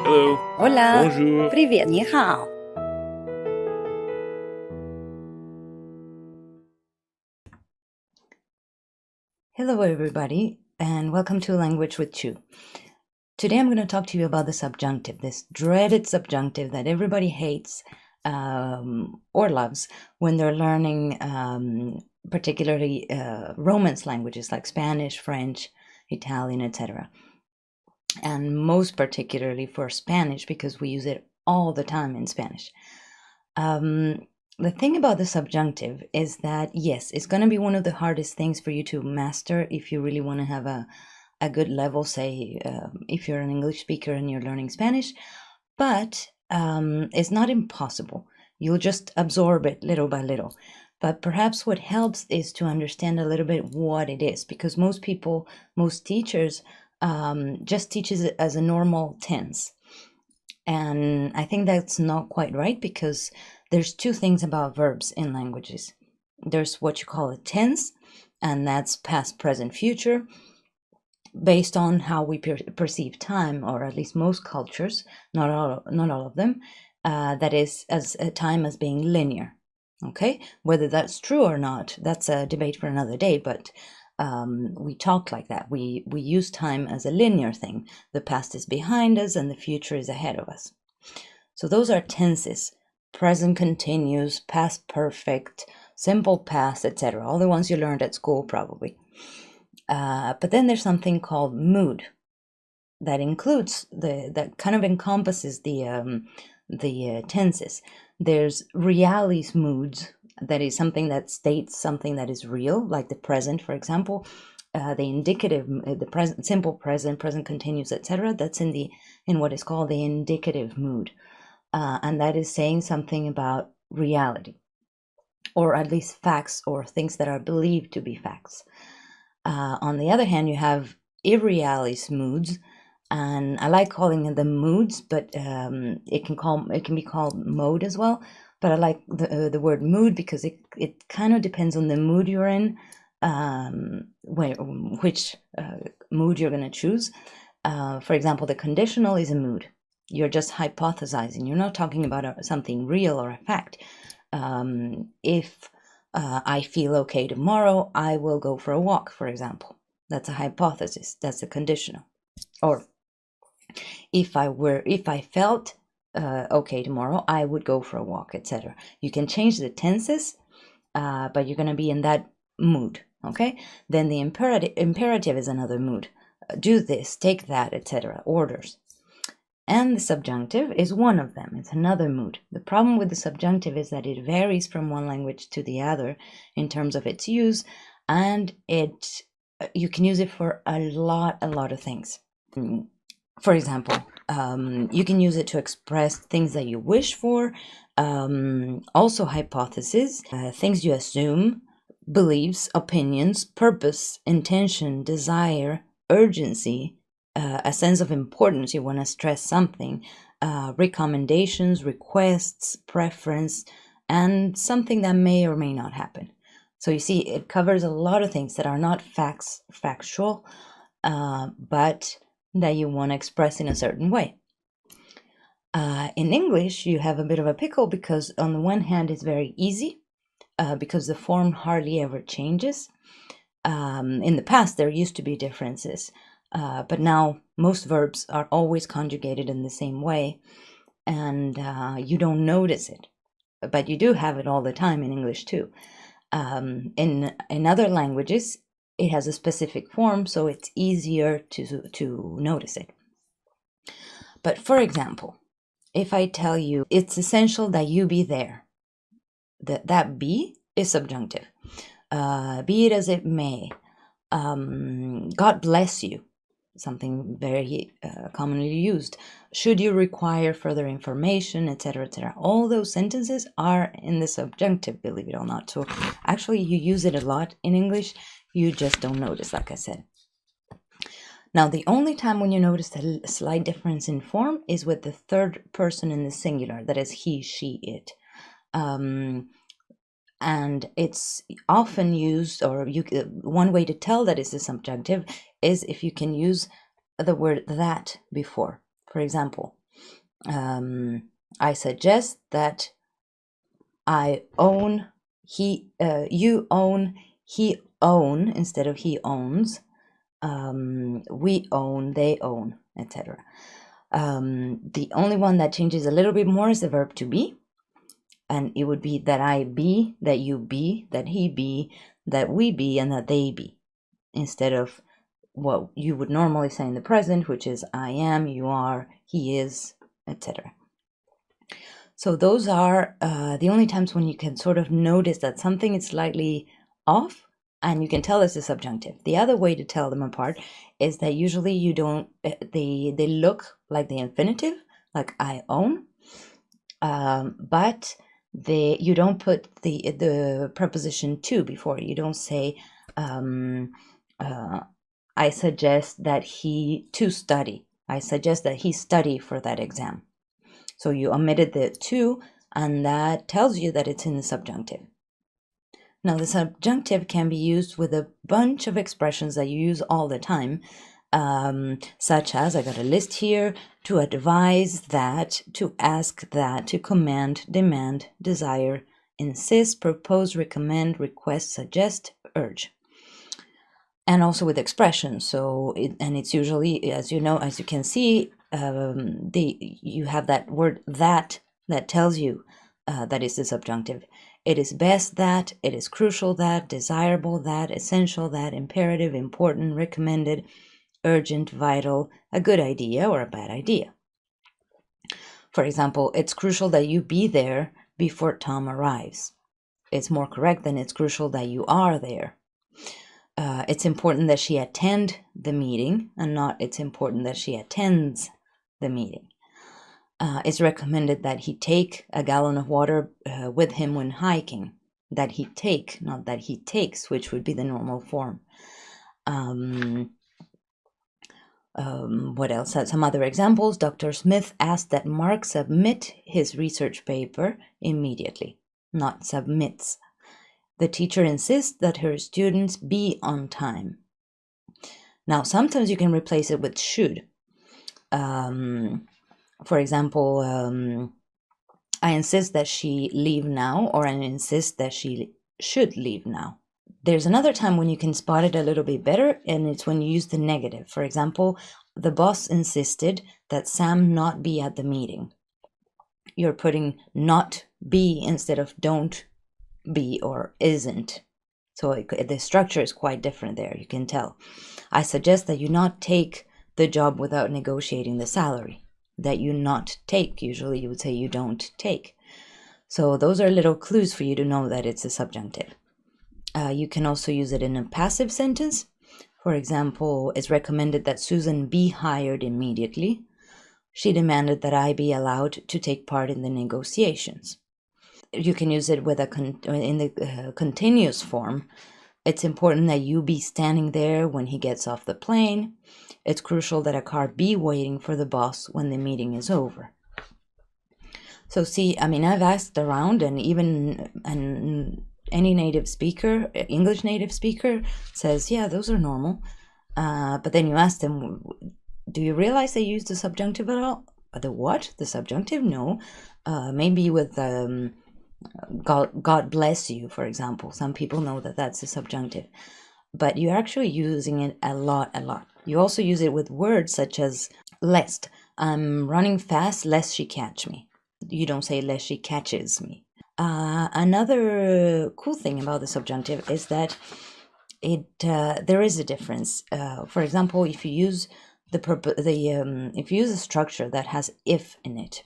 Hello. Hola. Bonjour. Привет. 你好. Hello, everybody, and welcome to Language with Chu. Today I'm going to talk to you about the subjunctive, this dreaded subjunctive that everybody hates or loves when they're learning particularly Romance languages like Spanish, French, Italian, etc. And most particularly for Spanish because we use it all the time in Spanish. The thing about the subjunctive is that, yes, it's going to be one of the hardest things for you to master if you really want to have a good level, say, if you're an English speaker and you're learning Spanish, but it's not impossible. You'll just absorb it little by little. But perhaps what helps is to understand a little bit what it is, because most people, most teachers just teaches it as a normal tense. And I think that's not quite right, because there's two things about verbs in languages. There's what you call a tense, and that's past, present, future, based on how we perceive time, or at least most cultures, not all of them, that is as time as being linear. Okay, whether that's true or not, that's a debate for another day, but we talk like that. We use time as a linear thing. The past is behind us and the future is ahead of us. So those are tenses: present continuous, past perfect, simple past, etc. All the ones you learned at school probably. But then there's something called mood that includes that kind of encompasses the tenses. There's realis moods, that is something that states something that is real, like the present, for example. The indicative, the present, simple present, present continuous, etc. That's in what is called the indicative mood, and that is saying something about reality, or at least facts, or things that are believed to be facts. On the other hand, you have irrealis moods, and I like calling them moods, but it can be called mode as well. But I like the word mood because it kind of depends on the mood you're in, which mood you're going to choose. For example, the conditional is a mood. You're just hypothesizing. You're not talking about something real or a fact. If I feel okay tomorrow, I will go for a walk, for example. That's a hypothesis. That's a conditional. Or if I felt okay tomorrow, I would go for a walk, etc. You can change the tenses, but you're going to be in that mood. Okay. Then the imperative is another mood. Do this, take that, etc. Orders. And the subjunctive is one of them. It's another mood. The problem with the subjunctive is that it varies from one language to the other in terms of its use, and you can use it for a lot of things. For example, you can use it to express things that you wish for, also hypotheses, things you assume, beliefs, opinions, purpose, intention, desire, urgency, a sense of importance, you want to stress something, recommendations, requests, preference, and something that may or may not happen. So you see, it covers a lot of things that are not factual, but that you want to express in a certain way. In English, you have a bit of a pickle because on the one hand, it's very easy because the form hardly ever changes. In the past, there used to be differences. But now most verbs are always conjugated in the same way, and you don't notice it, but you do have it all the time in English too. In other languages, it has a specific form, so it's easier to notice it. But for example, if I tell you it's essential that you be there, that be is subjunctive. Be it as it may. God bless you, something very commonly used. Should you require further information, etc., etc. All those sentences are in the subjunctive, believe it or not. So actually you use it a lot in English. You just don't notice, like I said. Now, the only time when you notice a slight difference in form is with the third person in the singular, that is he, she, it. And it's often used, or one way to tell that it's a subjunctive is if you can use the word that before. For example, I suggest that I own, you own, he own instead of he owns, we own, they own, etc. The only one that changes a little bit more is the verb to be, and it would be that I be, that you be, that he be, that we be, and that they be, instead of what you would normally say in the present, which is I am, you are, he is, etc. So those are the only times when you can sort of notice that something is slightly off, and you can tell it's a subjunctive. The other way to tell them apart is that usually you don't, they look like the infinitive, like I own, but you don't put the preposition to before. You don't say I suggest that he to study. I suggest that he study for that exam. So you omitted the to, and that tells you that it's in the subjunctive. Now, the subjunctive can be used with a bunch of expressions that you use all the time, such as, I got a list here, to advise that, to ask that, to command, demand, desire, insist, propose, recommend, request, suggest, urge. And also with expressions. So, it's usually, as you know, as you can see, you have that word that tells you that is the subjunctive. It is best that, it is crucial that, desirable that, essential that, imperative, important, recommended, urgent, vital, a good idea or a bad idea. For example, it's crucial that you be there before Tom arrives. It's more correct than it's crucial that you are there. It's important that she attend the meeting, and not it's important that she attends the meeting. It's recommended that he take a gallon of water with him when hiking. That he take, not that he takes, which would be the normal form. What else? Some other examples. Dr. Smith asked that Mark submit his research paper immediately, not submits. The teacher insists that her students be on time. Now, sometimes you can replace it with should. For example, I insist that she leave now, or I insist that she should leave now. There's another time when you can spot it a little bit better, and it's when you use the negative. For example, the boss insisted that Sam not be at the meeting. You're putting not be instead of don't be or isn't. So the structure is quite different there, you can tell. I suggest that you not take the job without negotiating the salary. That you not take, usually you would say you don't take. So those are little clues for you to know that it's a subjunctive. You can also use it in a passive sentence. For example, it's recommended that Susan be hired immediately. She demanded that I be allowed to take part in the negotiations. You can use it with in the continuous form. It's important that you be standing there when he gets off the plane. It's crucial that a car be waiting for the boss when the meeting is over. So see, I mean, I've asked around, and even any native speaker, English native speaker, says, yeah, those are normal. But then you ask them, do you realize they use the subjunctive at all? The what? The subjunctive? No. Maybe with God bless you, for example. Some people know that that's a subjunctive. But you're actually using it a lot. You also use it with words such as lest. I'm running fast lest she catch me. You don't say lest she catches me. Another cool thing about the subjunctive is that there is a difference. For example, if you use if you use a structure that has if in it.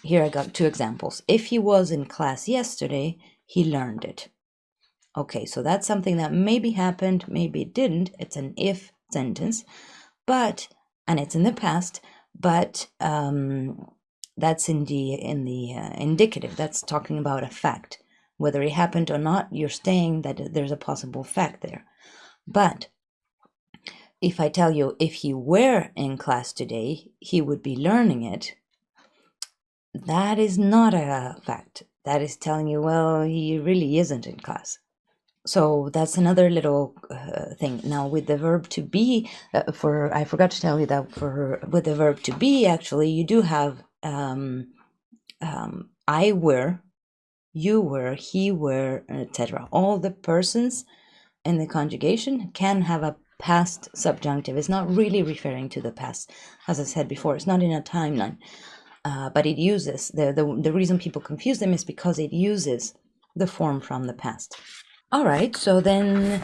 Here I got two examples. If he was in class yesterday, he learned it. Okay, so that's something that maybe happened, maybe it didn't. It's an if sentence, and it's in the past, but that's in the indicative. That's talking about a fact. Whether it happened or not, you're saying that there's a possible fact there. But if I tell you if he were in class today, he would be learning it, that is not a fact. That is telling you, well, he really isn't in class. So that's another little thing. Now with the verb to be, I forgot to tell you that with the verb to be, actually, you do have I were, you were, he were, etc. All the persons in the conjugation can have a past subjunctive. It's not really referring to the past, as I said before. It's not in a timeline, but it uses the reason people confuse them is because it uses the form from the past. All right, so then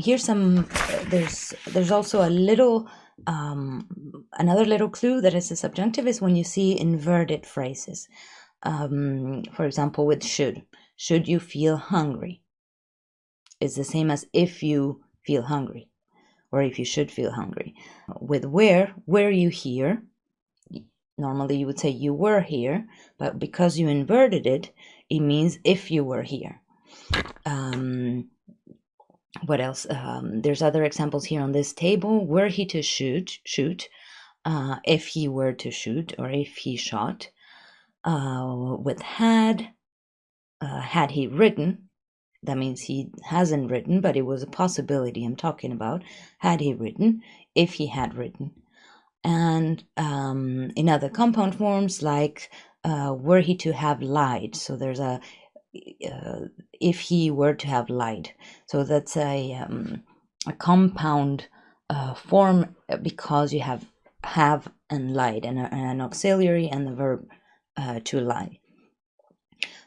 here's some. There's also a little another little clue that is a subjunctive is when you see inverted phrases. For example, with should. Should you feel hungry? Is the same as if you feel hungry, or if you should feel hungry. With were you here? Normally you would say you were here, but because you inverted it, it means if you were here. What else? There's other examples here on this table. Were he to shoot, if he were to shoot, or if he shot. With had he written, that means he hasn't written, but it was a possibility I'm talking about. Had he written, if he had written. And in other compound forms, like were he to have lied. So there's a if he were to have lied. So that's a compound form because you have and lied and an auxiliary and the verb to lie.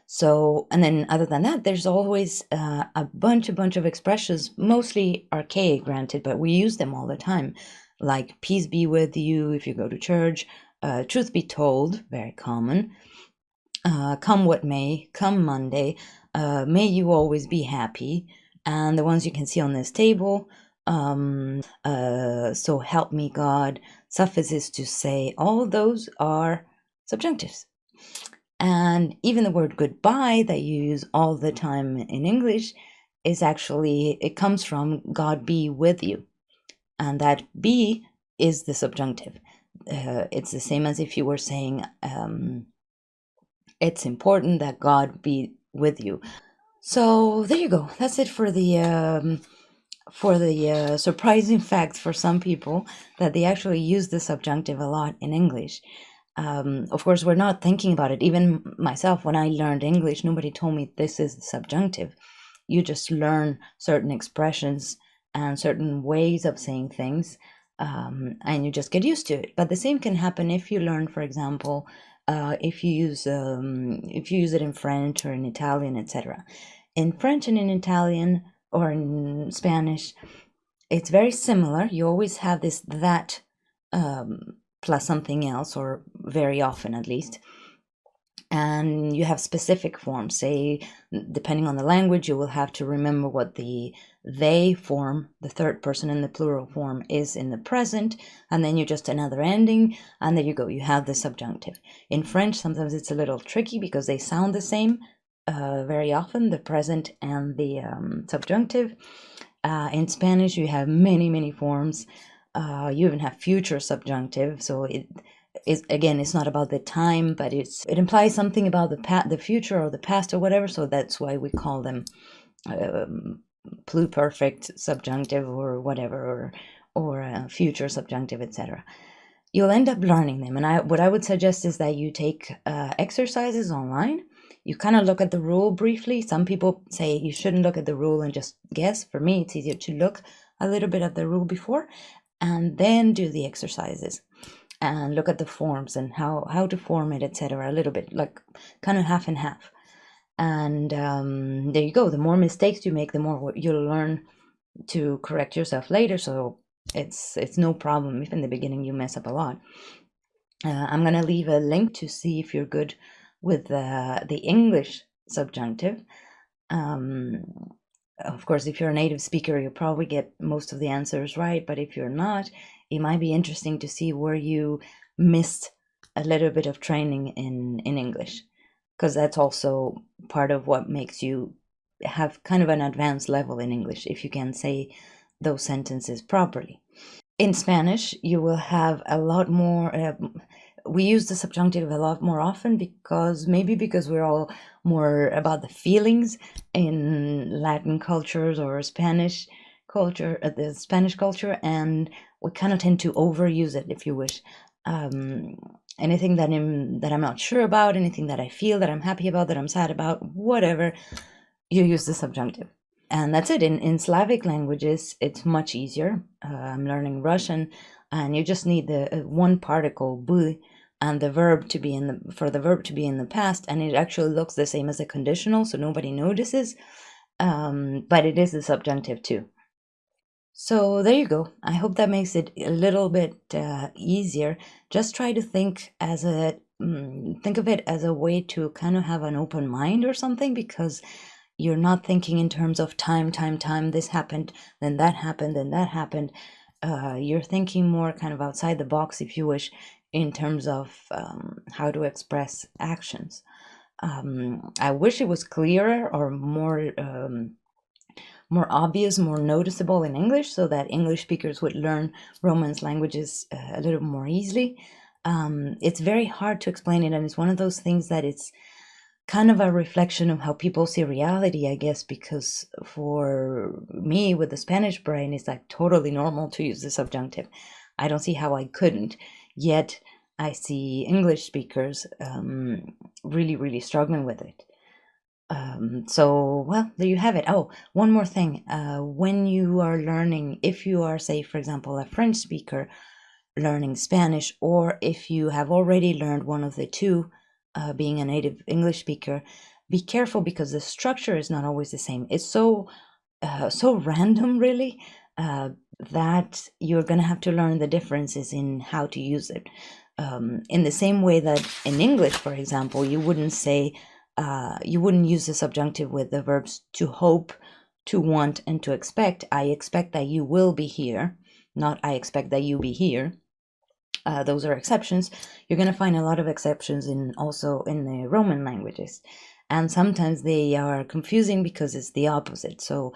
So, and then other than that, there's always a bunch of expressions, mostly archaic, granted, but we use them all the time, like peace be with you if you go to church, truth be told, very common, come what may, come Monday, may you always be happy, and the ones you can see on this table, so help me God, suffices to say, all of those are subjunctives. And even the word goodbye that you use all the time in English is actually, it comes from God be with you. And that be is the subjunctive. It's the same as if you were saying, it's important that God be with you. So there you go. That's it for the surprising fact for some people that they actually use the subjunctive a lot in English. Of course, we're not thinking about it. Even myself, when I learned English, nobody told me this is the subjunctive. You just learn certain expressions and certain ways of saying things, and you just get used to it. But the same can happen if you learn, for example, if you use it in French or in Italian, etc. In French and in Italian or in Spanish, it's very similar. You always have this that plus something else, or very often at least. And you have specific forms. Say, depending on the language, you will have to remember what the they form, the third person in the plural form, is in the present, and then you just another ending, and there you go, you have the subjunctive. In French, sometimes it's a little tricky because they sound the same very often, the present and the subjunctive. In Spanish, you have many forms. You even have future subjunctive, so it is, again, it's not about the time, but it implies something about the future or the past or whatever. So that's why we call them pluperfect subjunctive or whatever, or future subjunctive, etc. You'll end up learning them, and what I would suggest is that you take exercises online. You kind of look at the rule briefly. Some people say you shouldn't look at the rule and just guess. For me, it's easier to look a little bit at the rule before and then do the exercises and look at the forms and how to form it, etc. A little bit, like kind of half and half. And there you go. The more mistakes you make, the more you'll learn to correct yourself later. So it's no problem if in the beginning you mess up a lot. I'm gonna leave a link to see if you're good with the English subjunctive. Of course, if you're a native speaker, you'll probably get most of the answers right, but if you're not, it might be interesting to see where you missed a little bit of training in English, because that's also part of what makes you have kind of an advanced level in English, if you can say those sentences properly. In Spanish, you will have a lot more, we use the subjunctive a lot more often because we're all more about the feelings in Latin cultures or Spanish culture, the Spanish culture, and we kind of tend to overuse it, if you wish. Anything that I'm not sure about, anything that I feel that I'm happy about, that I'm sad about, whatever, you use the subjunctive. And that's it. In Slavic languages, it's much easier. I'm learning Russian, and you just need the one particle "by" and the verb to be for the verb to be in the past, and it actually looks the same as a conditional, so nobody notices. But it is the subjunctive too. So there you go. I hope that makes it a little bit easier. Just try to think think of it as a way to kind of have an open mind or something, because you're not thinking in terms of time, this happened, then that happened, then that happened. You're thinking more kind of outside the box, if you wish, in terms of how to express actions. I wish it was clearer or more obvious, more noticeable in English, so that English speakers would learn Romance languages a little more easily. It's very hard to explain it, and it's one of those things that it's kind of a reflection of how people see reality, I guess, because for me with the Spanish brain, it's like totally normal to use the subjunctive. I don't see how I couldn't, yet I see English speakers really, really struggling with it. So, well, there you have it. Oh, one more thing. When you are learning, if you are, say, for example, a French speaker learning Spanish, or if you have already learned one of the two, being a native English speaker, be careful, because the structure is not always the same. It's so random, really, that you're going to have to learn the differences in how to use it. In the same way that in English, for example, you wouldn't use the subjunctive with the verbs to hope, to want, and to expect. I expect that you will be here, not I expect that you be here. Those are exceptions. You're going to find a lot of exceptions also in the Roman languages, and sometimes they are confusing because it's the opposite. So,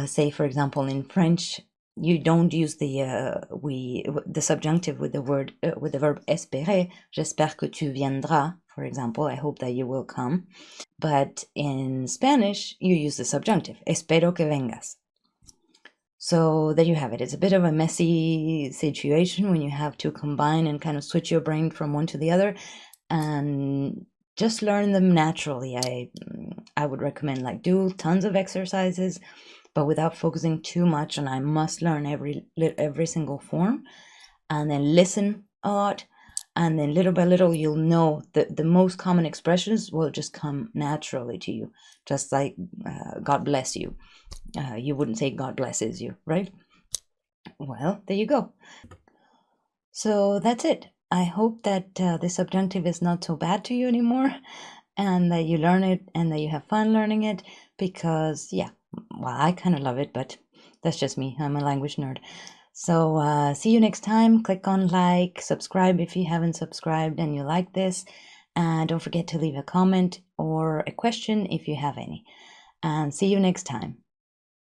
say for example, in French, you don't use the subjunctive with the verb espérer. J'espère que tu viendras, for example. I hope that you will come. But in Spanish, you use the subjunctive. Espero que vengas. So there you have it. It's a bit of a messy situation when you have to combine and kind of switch your brain from one to the other, and just learn them naturally. I would recommend, like, do tons of exercises, but without focusing too much on I must learn every single form, and then listen a lot, and then little by little you'll know that the most common expressions will just come naturally to you, just like God bless you. You wouldn't say God blesses you, right? Well, there you go. So that's it. I hope that the subjunctive is not so bad to you anymore, and that you learn it and that you have fun learning it, because, yeah, well, I kind of love it, but that's just me. I'm a language nerd. So see you next time. Click on like, subscribe if you haven't subscribed and you like this, and don't forget to leave a comment or a question if you have any. And see you next time.